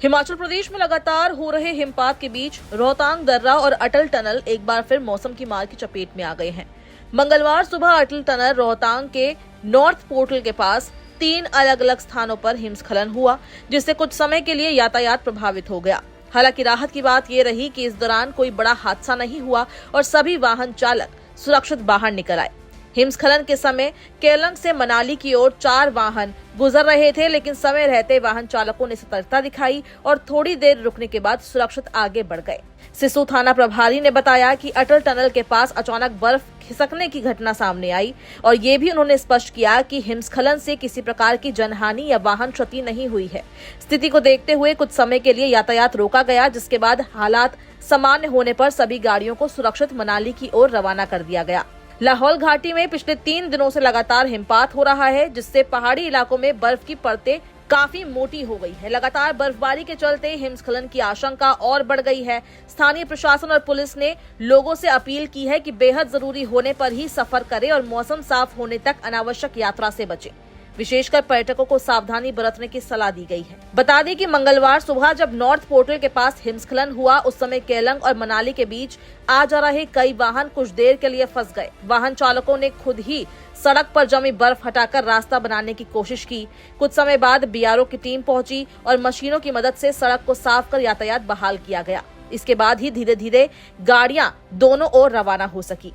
हिमाचल प्रदेश में लगातार हो रहे हिमपात के बीच रोहतांग दर्रा और अटल टनल एक बार फिर मौसम की मार की चपेट में आ गए हैं। मंगलवार सुबह अटल टनल रोहतांग के नॉर्थ पोर्टल के पास 3 अलग अलग स्थानों पर हिमस्खलन हुआ, जिससे कुछ समय के लिए यातायात प्रभावित हो गया। हालांकि राहत की बात ये रही कि इस दौरान कोई बड़ा हादसा नहीं हुआ और सभी वाहन चालक सुरक्षित बाहर निकल आए। हिमस्खलन के समय केलंग से मनाली की ओर 4 वाहन गुजर रहे थे, लेकिन समय रहते वाहन चालकों ने सतर्कता दिखाई और थोड़ी देर रुकने के बाद सुरक्षित आगे बढ़ गए। सिसु थाना प्रभारी ने बताया कि अटल टनल के पास अचानक बर्फ खिसकने की घटना सामने आई और ये भी उन्होंने स्पष्ट किया कि हिमस्खलन से किसी प्रकार की जनहानि या वाहन क्षति नहीं हुई है। स्थिति को देखते हुए कुछ समय के लिए यातायात रोका गया, जिसके बाद हालात सामान्य होने पर सभी गाड़ियों को सुरक्षित मनाली की ओर रवाना कर दिया गया। लाहौल घाटी में पिछले 3 दिनों से लगातार हिमपात हो रहा है, जिससे पहाड़ी इलाकों में बर्फ की परतें काफी मोटी हो गई है। लगातार बर्फबारी के चलते हिमस्खलन की आशंका और बढ़ गई है। स्थानीय प्रशासन और पुलिस ने लोगों से अपील की है कि बेहद जरूरी होने पर ही सफर करें और मौसम साफ होने तक अनावश्यक यात्रा से बचें। विशेषकर पर्यटकों को सावधानी बरतने की सलाह दी गई है। बता दें कि मंगलवार सुबह जब नॉर्थ पोर्टल के पास हिमस्खलन हुआ, उस समय केलंग और मनाली के बीच आ जा रहे कई वाहन कुछ देर के लिए फंस गए। वाहन चालकों ने खुद ही सड़क पर जमी बर्फ हटाकर रास्ता बनाने की कोशिश की। कुछ समय बाद बीआरओ की टीम पहुंची और मशीनों की मदद से सड़क को साफ कर यातायात बहाल किया गया। इसके बाद ही धीरे धीरे गाड़ियां दोनों ओर रवाना हो सकी।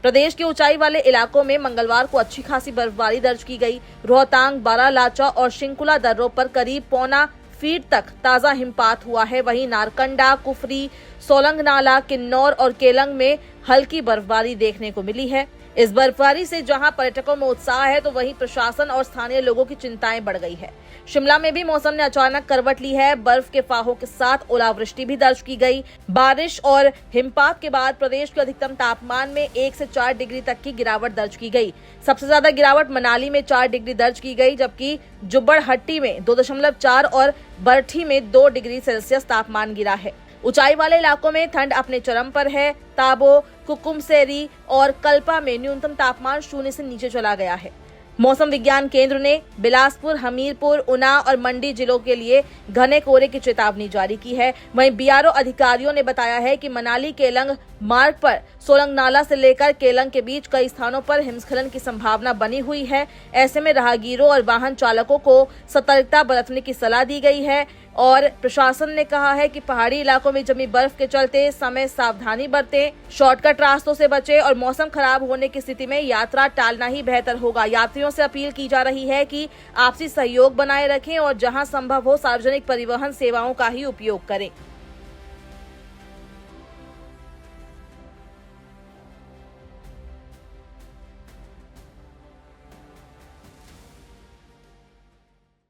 प्रदेश के ऊंचाई वाले इलाकों में मंगलवार को अच्छी खासी बर्फबारी दर्ज की गई। रोहतांग, बारालाचा और शिंकुला दर्रों पर करीब 1.25 फीट तक ताजा हिमपात हुआ है। वहीं नारकंडा, कुफरी, सोलंग नाला, किन्नौर और केलंग में हल्की बर्फबारी देखने को मिली है। इस बर्फबारी से जहां पर्यटकों में उत्साह है, तो वहीं प्रशासन और स्थानीय लोगों की चिंताएं बढ़ गई है। शिमला में भी मौसम ने अचानक करवट ली है। बर्फ के फाहों के साथ ओलावृष्टि भी दर्ज की गई। बारिश और हिमपात के बाद प्रदेश के अधिकतम तापमान में 1 से 4 डिग्री तक की गिरावट दर्ज की गई। सबसे ज्यादा गिरावट मनाली में 4 डिग्री दर्ज की गई, जबकि जुब्बड़हट्टी में 2.4 और बरठी में 2 डिग्री सेल्सियस तापमान गिरा है। ऊंचाई वाले इलाकों में ठंड अपने चरम पर है। ताबो, कुकुमसेरी और कल्पा में न्यूनतम तापमान 0 से नीचे चला गया है। मौसम विज्ञान केंद्र ने बिलासपुर, हमीरपुर, ऊना और मंडी जिलों के लिए घने कोहरे की चेतावनी जारी की है। वहीं बीआरओ अधिकारियों ने बताया है कि मनाली केलंग मार्ग पर सोलंग नाला से लेकर केलंग के बीच कई स्थानों पर हिमस्खलन की संभावना बनी हुई है। ऐसे में राहगीरों और वाहन चालकों को सतर्कता बरतने की सलाह दी गई है और प्रशासन ने कहा है कि पहाड़ी इलाकों में जमी बर्फ के चलते समय सावधानी बरतें, शॉर्टकट रास्तों से बचें और मौसम खराब होने की स्थिति में यात्रा टालना ही बेहतर होगा। यात्रियों से अपील की जा रही है कि आपसी सहयोग बनाए रखें और जहां संभव हो सार्वजनिक परिवहन सेवाओं का ही उपयोग करें।